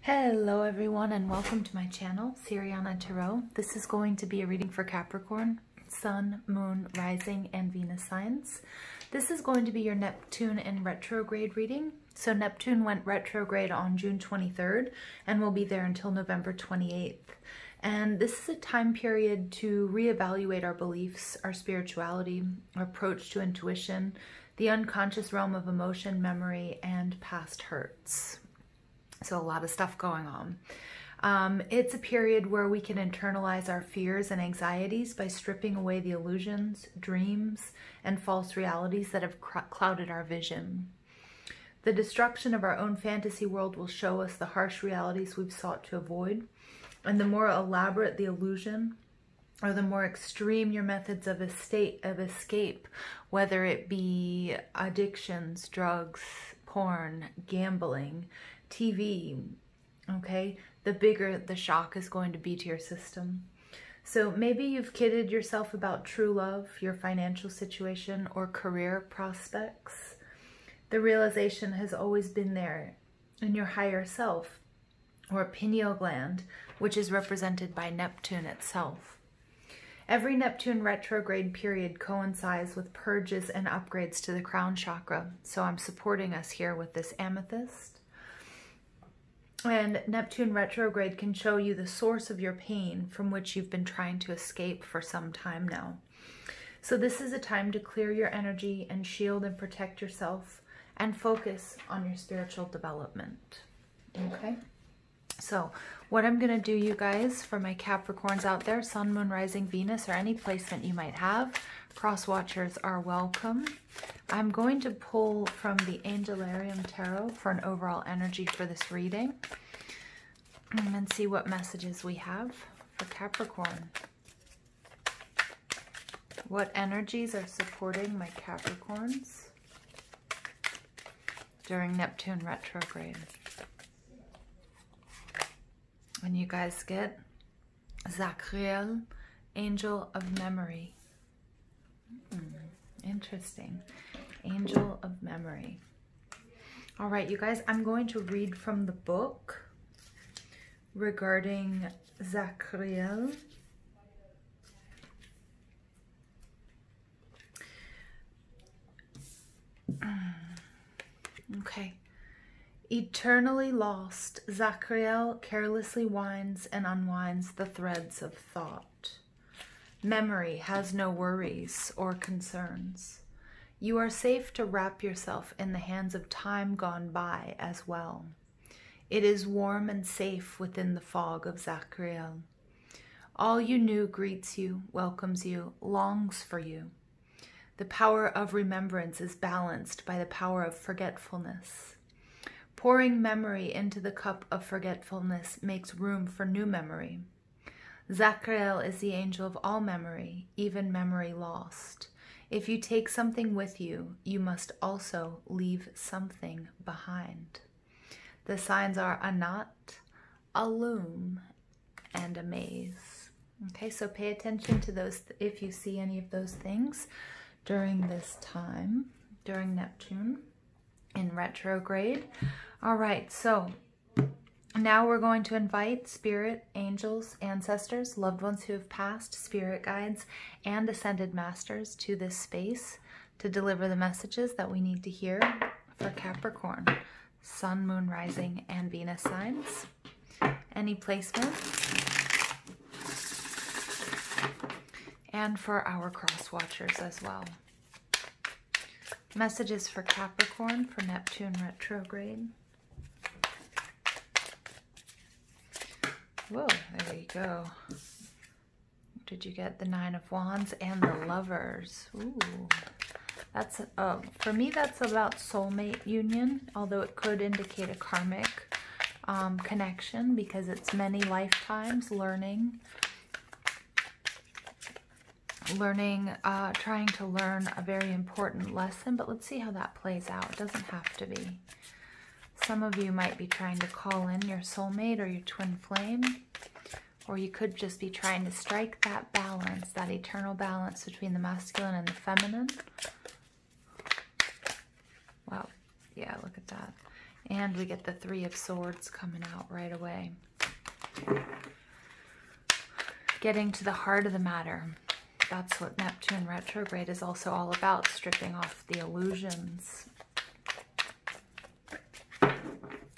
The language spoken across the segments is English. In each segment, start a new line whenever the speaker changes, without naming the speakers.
Hello everyone and welcome to my channel, Siriana Tarot. This is going to be a reading for Capricorn, Sun, Moon, Rising, and Venus signs. This is going to be your Neptune in retrograde reading. So Neptune went retrograde on June 23rd and will be there until November 28th. And this is a time period to reevaluate our beliefs, our spirituality, our approach to intuition, the unconscious realm of emotion, memory, and past hurts. So a lot of stuff going on. It's a period where we can internalize our fears and anxieties by stripping away the illusions, dreams, and false realities that have clouded our vision. The destruction of our own fantasy world will show us the harsh realities we've sought to avoid. And the more elaborate the illusion, or the more extreme your methods of escape, whether it be addictions, drugs, porn, gambling, TV, okay, the bigger the shock is going to be to your system. So maybe you've kidded yourself about true love, your financial situation, or career prospects. The realization has always been there in your higher self, or pineal gland, which is represented by Neptune itself. Every Neptune retrograde period coincides with purges and upgrades to the crown chakra. So I'm supporting us here with this amethyst. And Neptune retrograde can show you the source of your pain from which you've been trying to escape for some time now. So this is a time to clear your energy and shield and protect yourself and focus on your spiritual development. Okay? So what I'm going to do, you guys, for my Capricorns out there, Sun, Moon, Rising, Venus, or any placement you might have, cross watchers are welcome. I'm going to pull from the Angelarium Tarot for an overall energy for this reading and see what messages we have for Capricorn. What energies are supporting my Capricorns during Neptune retrograde? And you guys get Zacriel, Angel of Memory. Interesting. Angel of Memory. All right, you guys, I'm going to read from the book regarding Zacriel. Okay. Eternally lost, Zacriel carelessly winds and unwinds the threads of thought. Memory has no worries or concerns. You are safe to wrap yourself in the hands of time gone by as well. It is warm and safe within the fog of Zacriel. All you knew greets you, welcomes you, longs for you. The power of remembrance is balanced by the power of forgetfulness. Pouring memory into the cup of forgetfulness makes room for new memory. Zacriel is the angel of all memory, even memory lost. If you take something with you, you must also leave something behind. The signs are a knot, a loom, and a maze. Okay, so pay attention to those if you see any of those things during this time, during Neptune in retrograde. All right, so now we're going to invite spirit, angels, ancestors, loved ones who have passed, spirit guides, and ascended masters to this space to deliver the messages that we need to hear for Capricorn, Sun, Moon, Rising, and Venus signs. Any placement. And for our cross watchers as well. Messages for Capricorn for Neptune retrograde. Whoa, there you go. Did you get the Nine of Wands and the Lovers? Ooh, that's for me. That's about soulmate union, although it could indicate a karmic connection because it's many lifetimes learning, trying to learn a very important lesson. But let's see how that plays out. It doesn't have to be. Some of you might be trying to call in your soulmate or your twin flame, or you could just be trying to strike that balance, that eternal balance between the masculine and the feminine. Wow. Yeah, look at that. And we get the Three of Swords coming out right away. Getting to the heart of the matter. That's what Neptune retrograde is also all about, stripping off the illusions.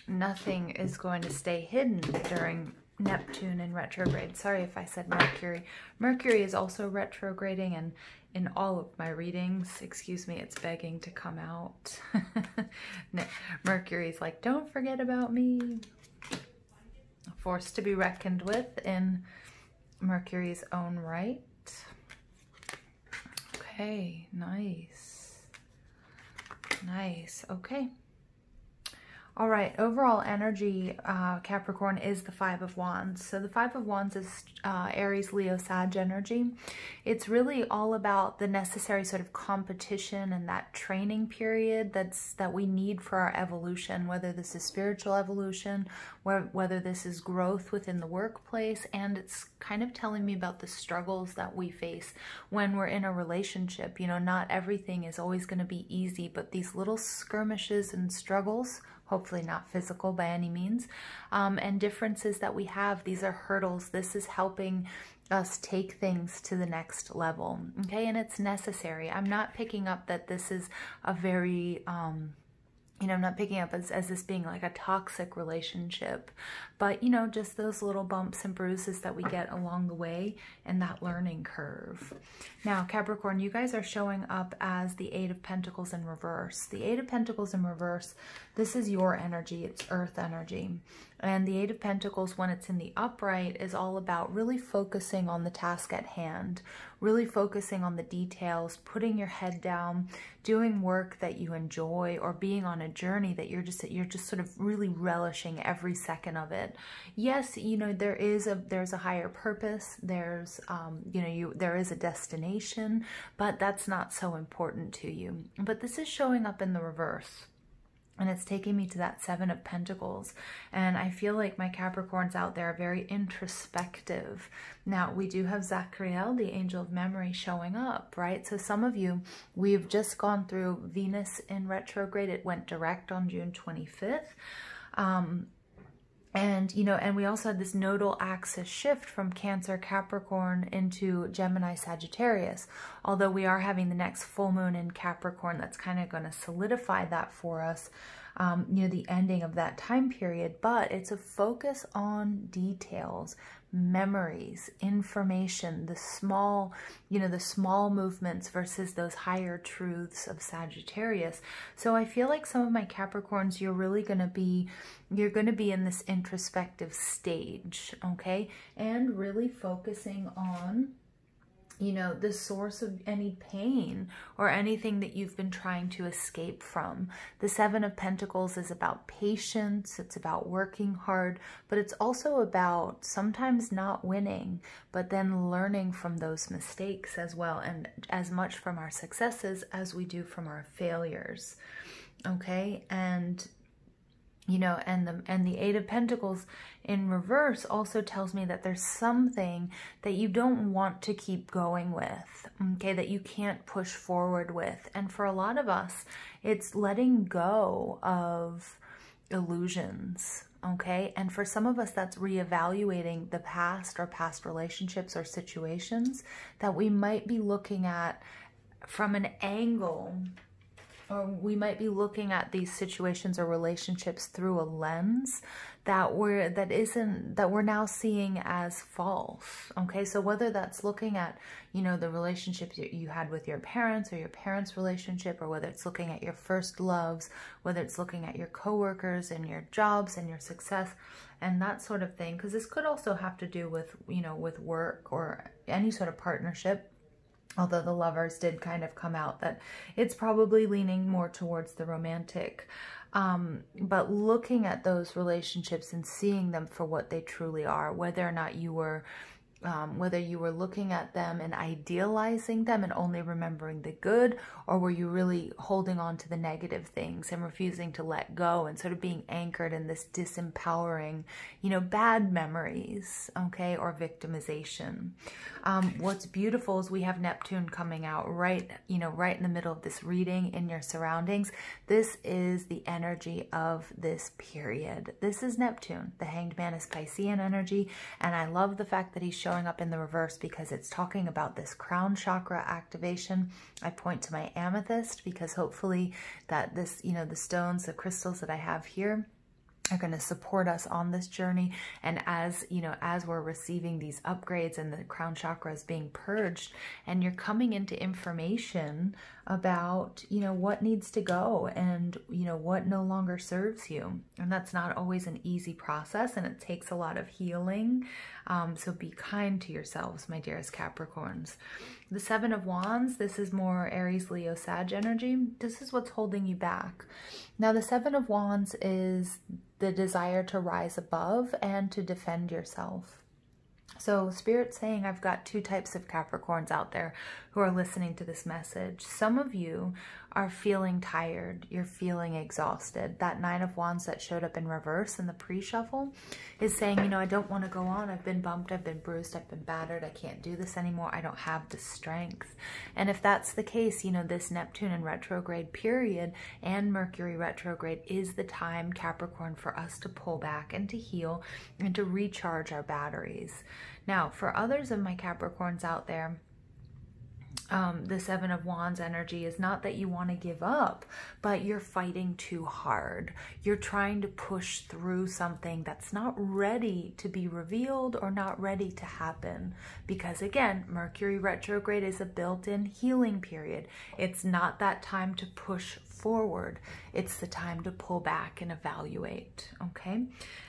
Nothing is going to stay hidden during Neptune in retrograde. Sorry if I said Mercury. Mercury is also retrograding, and in all of my readings, excuse me, it's begging to come out. Mercury's like, don't forget about me. A force to be reckoned with in Mercury's own right. Okay, nice. Nice, okay. All right, overall energy, Capricorn, is the Five of Wands. So the Five of Wands is Aries, Leo, Sag energy. It's really all about the necessary sort of competition and that training period that we need for our evolution, whether this is spiritual evolution, whether this is growth within the workplace. And it's kind of telling me about the struggles that we face when we're in a relationship. You know, not everything is always going to be easy, but these little skirmishes and struggles, hopefully not physical by any means, and differences that we have, these are hurdles. This is helping us take things to the next level, okay? And it's necessary. I'm not picking up that this is a very, you know, I'm not picking up as this being like a toxic relationship, but, you know, just those little bumps and bruises that we get along the way and that learning curve. Now, Capricorn, you guys are showing up as the Eight of Pentacles in reverse. The Eight of Pentacles in reverse, this is your energy. It's earth energy. And the Eight of Pentacles, when it's in the upright, is all about really focusing on the task at hand, really focusing on the details, putting your head down, doing work that you enjoy, or being on a journey that you're just sort of really relishing every second of it. Yes, you know, there's a higher purpose. There's you know, there is a destination, but that's not so important to you. But this is showing up in the reverse. And it's taking me to that Seven of Pentacles. And I feel like my Capricorns out there are very introspective. Now, we do have Zachariel, the angel of memory, showing up, right? So some of you, we've just gone through Venus in retrograde. It went direct on June 25th. And, you know, and we also had this nodal axis shift from Cancer, Capricorn into Gemini, Sagittarius. Although we are having the next full moon in Capricorn, that's kind of going to solidify that for us, you know, the ending of that time period. But it's a focus on details, memories, information, the small, you know, the small movements versus those higher truths of Sagittarius. So I feel like some of my Capricorns, you're going to be in this introspective stage, okay? And really focusing on, you know, the source of any pain or anything that you've been trying to escape from. The Seven of Pentacles is about patience. It's about working hard, but it's also about sometimes not winning, but then learning from those mistakes as well, and as much from our successes as we do from our failures. Okay? And you know, and the Eight of Pentacles in reverse also tells me that there's something that you don't want to keep going with, okay, that you can't push forward with. And for a lot of us, it's letting go of illusions, okay? And for some of us, that's reevaluating the past or past relationships or situations that we might be looking at from an angle, or we might be looking at these situations or relationships through a lens that we're now seeing as false. Okay, so whether that's looking at, you know, the relationship you had with your parents or your parents' relationship, or whether it's looking at your first loves, whether it's looking at your coworkers and your jobs and your success and that sort of thing, because this could also have to do with, you know, with work or any sort of partnership. Although the Lovers did kind of come out that it's probably leaning more towards the romantic. But looking at those relationships and seeing them for what they truly are, whether or not you were whether you were looking at them and idealizing them and only remembering the good, or were you really holding on to the negative things and refusing to let go and sort of being anchored in this disempowering, you know, bad memories, okay, or victimization. What's beautiful is we have Neptune coming out right, you know, right in the middle of this reading in your surroundings. This is the energy of this period. This is Neptune. The Hanged Man is Piscean energy, and I love the fact that he's showing up in the reverse because it's talking about this crown chakra activation. I point to my amethyst because hopefully that this, you know, the stones, the crystals that I have here are going to support us on this journey. And as you know, as we're receiving these upgrades and the crown chakra is being purged, and you're coming into information about, you know, what needs to go and, you know, what no longer serves you. And that's not always an easy process, and it takes a lot of healing. So be kind to yourselves, my dearest Capricorns. The Seven of Wands, this is more Aries, Leo, Sag energy. This is what's holding you back. Now, the Seven of Wands is the desire to rise above and to defend yourself. So Spirit's saying I've got two types of Capricorns out there who are listening to this message. Some of you are feeling tired. You're feeling exhausted. That Nine of Wands that showed up in reverse in the pre-shuffle is saying, you know, I don't want to go on. I've been bumped. I've been bruised. I've been battered. I can't do this anymore. I don't have the strength. And if that's the case, you know, this Neptune in retrograde period and Mercury retrograde is the time, Capricorn, for us to pull back and to heal and to recharge our batteries. Now, for others of my Capricorns out there, the Seven of Wands energy is not that you want to give up, but you're fighting too hard. You're trying to push through something that's not ready to be revealed or not ready to happen. Because again, Mercury retrograde is a built-in healing period. It's not that time to push forward. It's the time to pull back and evaluate, okay?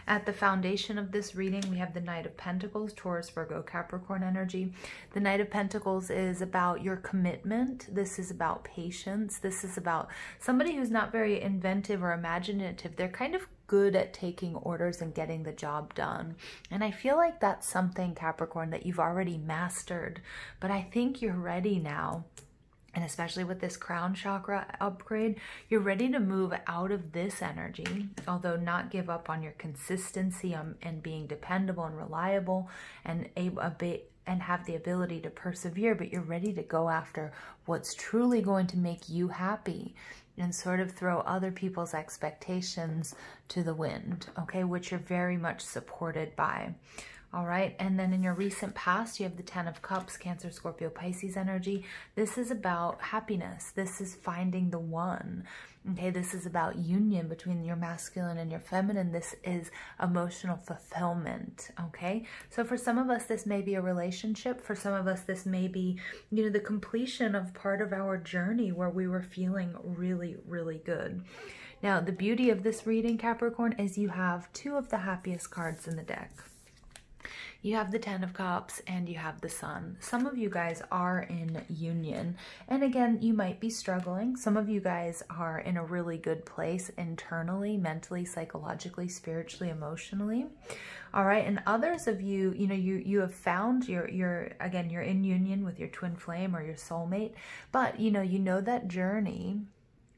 At the foundation of this reading, we have the Knight of Pentacles, Taurus, Virgo, Capricorn energy. The Knight of Pentacles is about your commitment. This is about patience. This is about somebody who's not very inventive or imaginative. They're kind of good at taking orders and getting the job done. And I feel like that's something, Capricorn, that you've already mastered. But I think you're ready now. And especially with this crown chakra upgrade, you're ready to move out of this energy, although not give up on your consistency and being dependable and reliable and have the ability to persevere, but you're ready to go after what's truly going to make you happy and sort of throw other people's expectations to the wind, okay, which you're very much supported by. All right, and then in your recent past, you have the Ten of Cups, Cancer, Scorpio, Pisces energy. This is about happiness. This is finding the one. Okay, this is about union between your masculine and your feminine. This is emotional fulfillment, okay? So for some of us, this may be a relationship. For some of us, this may be, you know, the completion of part of our journey where we were feeling really, really good. Now, the beauty of this reading, Capricorn, is you have two of the happiest cards in the deck. You have the Ten of Cups and you have the Sun. Some of you guys are in union. And again, you might be struggling. Some of you guys are in a really good place internally, mentally, psychologically, spiritually, emotionally. All right. And others of you, you know, you have found you're in union with your twin flame or your soulmate. But, you know that journey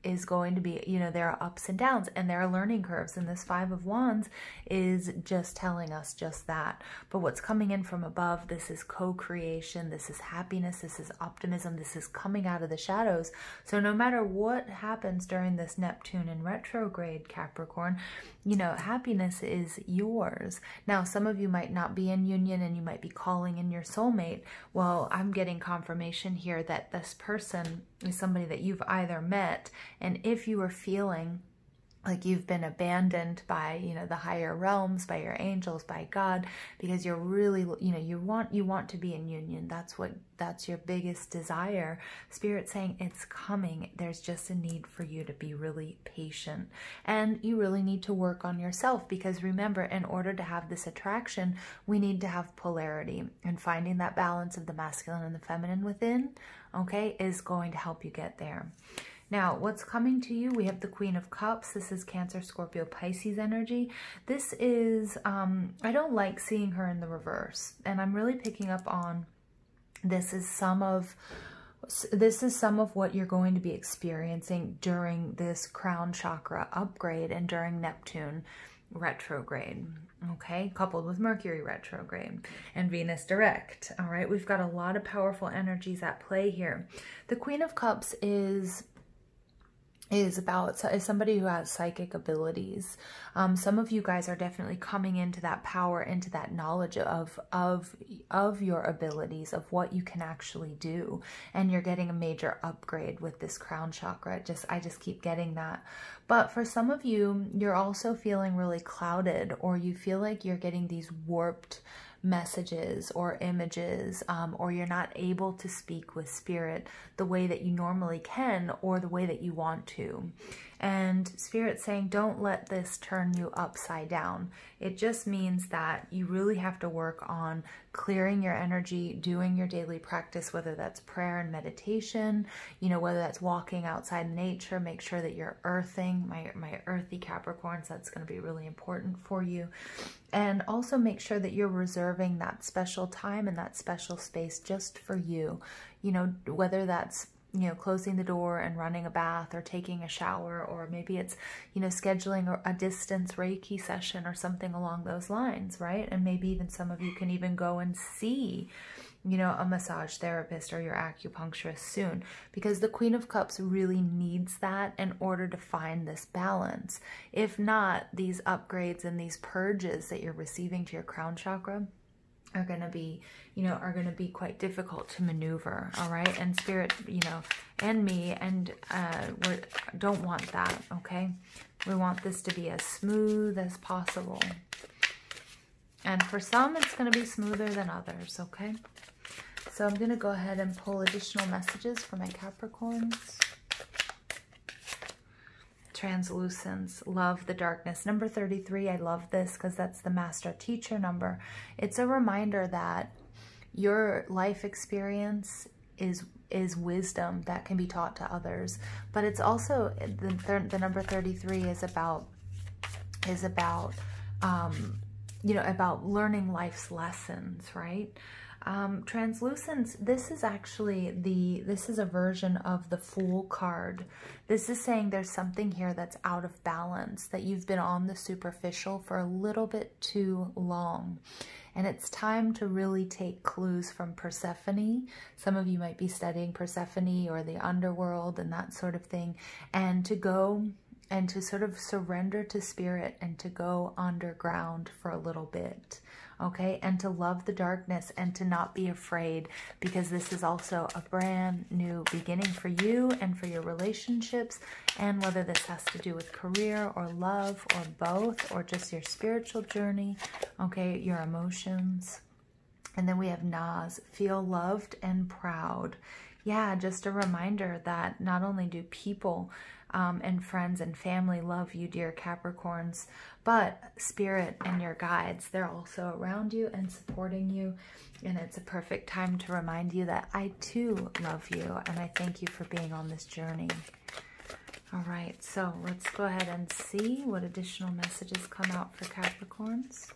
is going to be, you know, there are ups and downs and there are learning curves, and this Five of Wands is just telling us just that. But what's coming in from above, this is co-creation, this is happiness, this is optimism, this is coming out of the shadows. So no matter what happens during this Neptune in retrograde, Capricorn, you know, happiness is yours. Now, some of you might not be in union and you might be calling in your soulmate. Well, I'm getting confirmation here that this person is somebody that you've either met, and if you are feeling like you've been abandoned by, you know, the higher realms, by your angels, by God, because you're really, you know, you want to be in union. That's your biggest desire. Spirit saying it's coming. There's just a need for you to be really patient, and you really need to work on yourself, because remember, in order to have this attraction, we need to have polarity, and finding that balance of the masculine and the feminine within, okay, is going to help you get there. Now, what's coming to you? We have the Queen of Cups. This is Cancer, Scorpio, Pisces energy. This is, I don't like seeing her in the reverse. And I'm really picking up on this is some of what you're going to be experiencing during this crown chakra upgrade and during Neptune retrograde, okay, coupled with Mercury retrograde and Venus direct. All right, we've got a lot of powerful energies at play here. The Queen of Cups is somebody who has psychic abilities. Some of you guys are definitely coming into that power, into that knowledge of your abilities, of what you can actually do. And you're getting a major upgrade with this crown chakra. I just keep getting that. But for some of you, you're also feeling really clouded, or you feel like you're getting these warped messages or images, or you're not able to speak with spirit the way that you normally can or the way that you want to. And Spirit's saying, don't let this turn you upside down. It just means that you really have to work on clearing your energy, doing your daily practice, whether that's prayer and meditation, you know, whether that's walking outside in nature. Make sure that you're earthing, my earthy Capricorns, that's going to be really important for you. And also make sure that you're reserving that special time and that special space just for you, you know, whether that's, you know, closing the door and running a bath or taking a shower, or maybe it's, you know, scheduling a distance Reiki session or something along those lines, right? And maybe even some of you can even go and see, you know, a massage therapist or your acupuncturist soon, because the Queen of Cups really needs that in order to find this balance. If not, these upgrades and these purges that you're receiving to your crown chakra are going to be, you know, are going to be quite difficult to maneuver. All right. And Spirit, you know, and me, and we don't want that. Okay. We want this to be as smooth as possible. And for some, it's going to be smoother than others. Okay. So I'm going to go ahead and pull additional messages for my Capricorns. Translucence, love the darkness. Number 33, I love this because that's the master teacher number. It's a reminder that your life experience is wisdom that can be taught to others. But it's also, the number 33 is about you know, about learning life's lessons, right? Translucence, this is actually this is a version of the Fool card. This is saying there's something here that's out of balance, that you've been on the superficial for a little bit too long. And it's time to really take clues from Persephone. Some of you might be studying Persephone or the underworld and that sort of thing. And to go and to sort of surrender to Spirit and to go underground for a little bit. Okay, and to love the darkness and to not be afraid, because this is also a brand new beginning for you and for your relationships, and whether this has to do with career or love or both, or just your spiritual journey, okay, your emotions. And then we have Nas, feel loved and proud. Yeah, just a reminder that not only do people and friends and family love you, dear Capricorns, but Spirit and your guides, they're also around you and supporting you. And it's a perfect time to remind you that I too love you, and I thank you for being on this journey. All right, so let's go ahead and see what additional messages come out for Capricorns.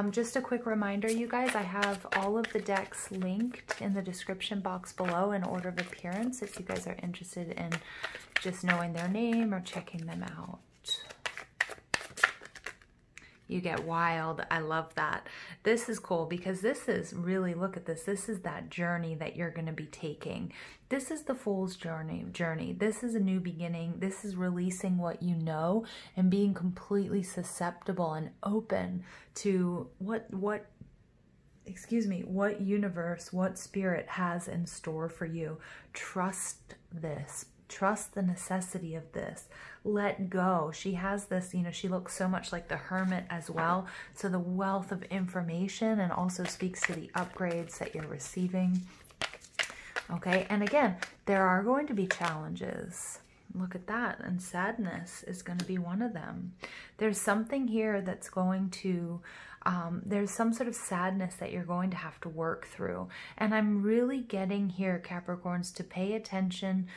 Just a quick reminder, you guys, I have all of the decks linked in the description box below in order of appearance if you guys are interested in just knowing their name or checking them out. You get wild. I love that. This is cool because this is really, look at this. This is that journey that you're going to be taking. This is the Fool's journey. This is a new beginning. This is releasing what you know and being completely susceptible and open to what universe, what Spirit has in store for you. Trust this. Trust the necessity of this. Let go. She has this, you know, she looks so much like the Hermit as well. So the wealth of information, and also speaks to the upgrades that you're receiving. Okay, and again, there are going to be challenges. Look at that. And sadness is going to be one of them. There's something here that's going to, there's some sort of sadness that you're going to have to work through. And I'm really getting here, Capricorns, to pay attention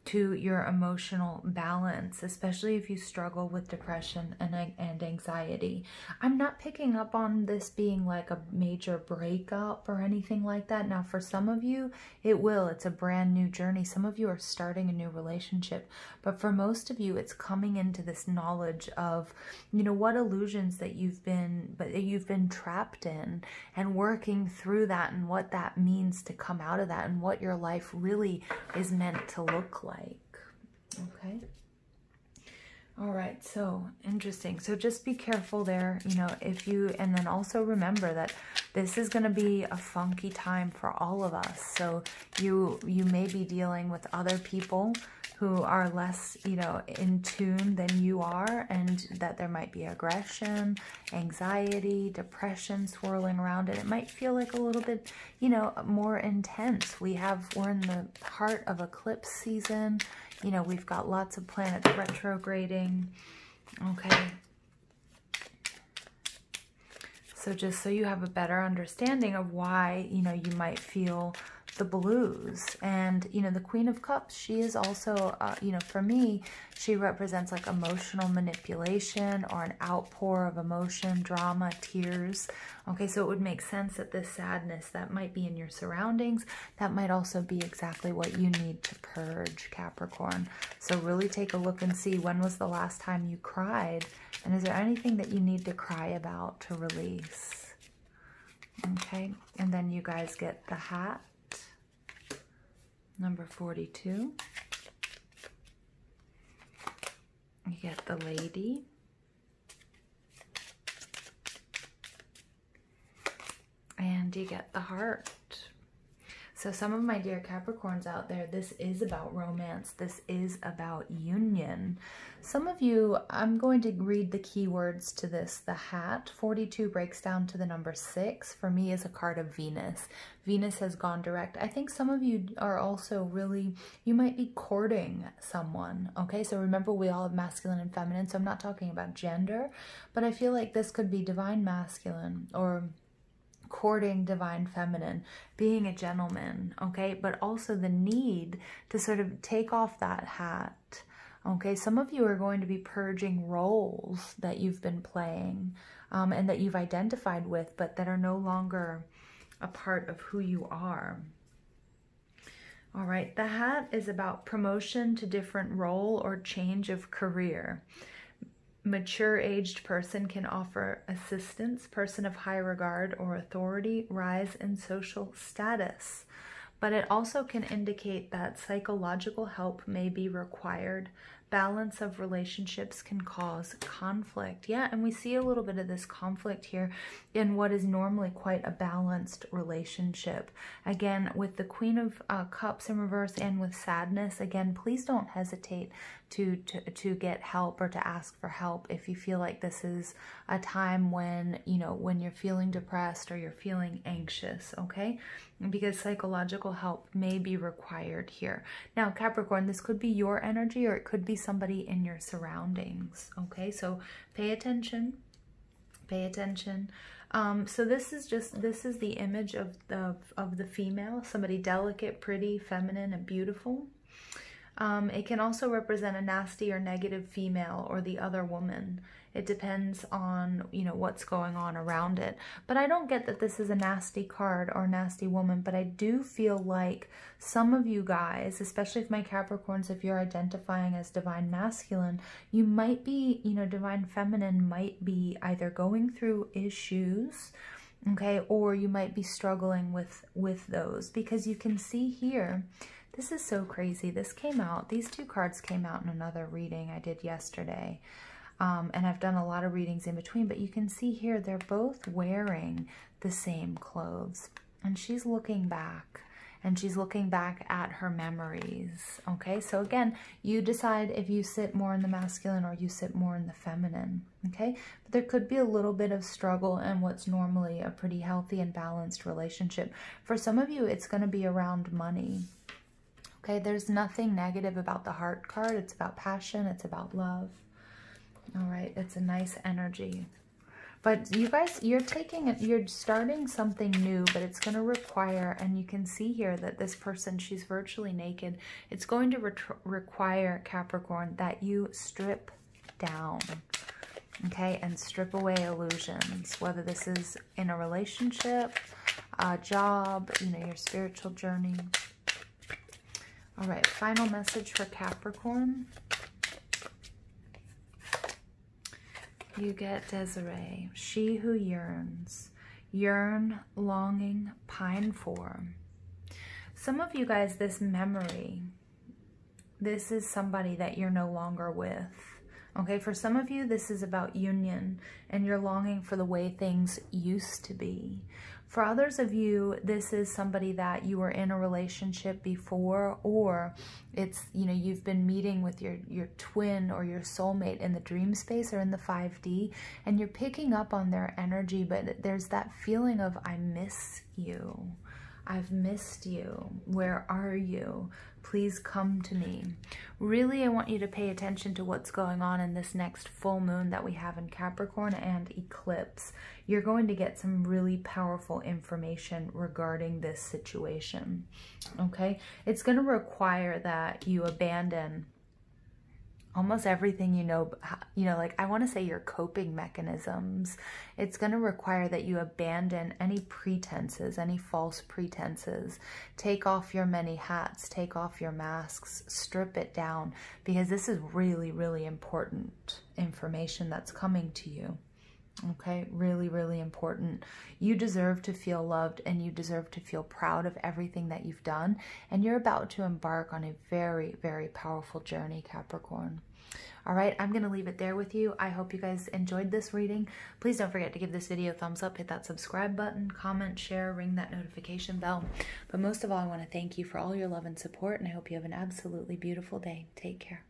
to your emotional balance, especially if you struggle with depression and anxiety. I'm not picking up on this being like a major breakup or anything like that. Now, for some of you, it will. It's a brand new journey. Some of you are starting a new relationship. But for most of you, it's coming into this knowledge of, you know, what illusions that you've been trapped in, and working through that, and what that means to come out of that, and what your life really is meant to look like. Okay. All right. So interesting. So just be careful there, you know, and then also remember that this is going to be a funky time for all of us. So you may be dealing with other people who are less, you know, in tune than you are, and that there might be aggression, anxiety, depression swirling around it. It might feel like a little bit, you know, more intense. We're in the heart of eclipse season. You know, we've got lots of planets retrograding. Okay. So just so you have a better understanding of why, you know, you might feel the blues. And, you know, the Queen of Cups, she is also, you know, for me, she represents like emotional manipulation or an outpour of emotion, drama, tears. Okay, so it would make sense that this sadness that might be in your surroundings, that might also be exactly what you need to purge, Capricorn. So really take a look and see, when was the last time you cried? And is there anything that you need to cry about to release? Okay, and then you guys get the hat. Number 42. You get the Lady. And you get the Heart. So some of my dear Capricorns out there, this is about romance. This is about union. Some of you, I'm going to read the keywords to this. The hat, 42 breaks down to the number 6. For me, is a card of Venus. Venus has gone direct. I think some of you are also really, you might be courting someone. Okay, so remember, we all have masculine and feminine. So I'm not talking about gender, but I feel like this could be divine masculine or courting divine feminine, being a gentleman, okay? But also the need to sort of take off that hat, okay? Some of you are going to be purging roles that you've been playing and that you've identified with, but that are no longer a part of who you are. All right, the hat is about promotion to different role or change of career. Mature aged person can offer assistance, person of high regard or authority, rise in social status. But it also can indicate that psychological help may be required. Balance of relationships can cause conflict. Yeah, and we see a little bit of this conflict here in what is normally quite a balanced relationship. Again, with the Queen of Cups in reverse and with sadness, again, please don't hesitate to get help or to ask for help if you feel like this is a time when, you know, when you're feeling depressed or you're feeling anxious, okay? Because psychological help may be required here. Now, Capricorn, this could be your energy or it could be somebody in your surroundings, okay? So pay attention, pay attention. So this is the image of the female, somebody delicate, pretty, feminine, and beautiful. It can also represent a nasty or negative female or the other woman. It depends on, you know, what's going on around it. But I don't get that this is a nasty card or nasty woman, but I do feel like some of you guys, especially if my Capricorns, if you're identifying as divine masculine, you might be, you know, divine feminine might be either going through issues, okay, or you might be struggling with those, because you can see here, this is so crazy. This came out, these two cards came out in another reading I did yesterday. And I've done a lot of readings in between, but you can see here, they're both wearing the same clothes. And she's looking back, and she's looking back at her memories. Okay, so again, you decide if you sit more in the masculine or you sit more in the feminine. Okay, but there could be a little bit of struggle in what's normally a pretty healthy and balanced relationship. For some of you, it's going to be around money. Okay, there's nothing negative about the Heart card. It's about passion. It's about love. All right, it's a nice energy. But you guys, you're starting something new, but it's going to require, and you can see here that this person, she's virtually naked. It's going to require, Capricorn, that you strip down, okay, and strip away illusions, whether this is in a relationship, a job, you know, your spiritual journey. All right, final message for Capricorn. You get Desiree, she who yearns, yearn, longing, pine for. Some of you guys, this memory, this is somebody that you're no longer with. Okay, for some of you, this is about union and you're longing for the way things used to be. For others of you, this is somebody that you were in a relationship before, or it's, you know, you've been meeting with your twin or your soulmate in the dream space or in the 5D, and you're picking up on their energy, but there's that feeling of, I miss you. I've missed you. Where are you? Please come to me. Really, I want you to pay attention to what's going on in this next full moon that we have in Capricorn and eclipse. You're going to get some really powerful information regarding this situation, okay? It's going to require that you abandon almost everything you know, like I want to say your coping mechanisms. It's going to require that you abandon any pretenses, any false pretenses. Take off your many hats, take off your masks, strip it down, because this is really, really important information that's coming to you. Okay, really, really important. You deserve to feel loved and you deserve to feel proud of everything that you've done. And you're about to embark on a very, very powerful journey, Capricorn. All right, I'm going to leave it there with you. I hope you guys enjoyed this reading. Please don't forget to give this video a thumbs up, hit that subscribe button, comment, share, ring that notification bell. But most of all, I want to thank you for all your love and support, and I hope you have an absolutely beautiful day. Take care.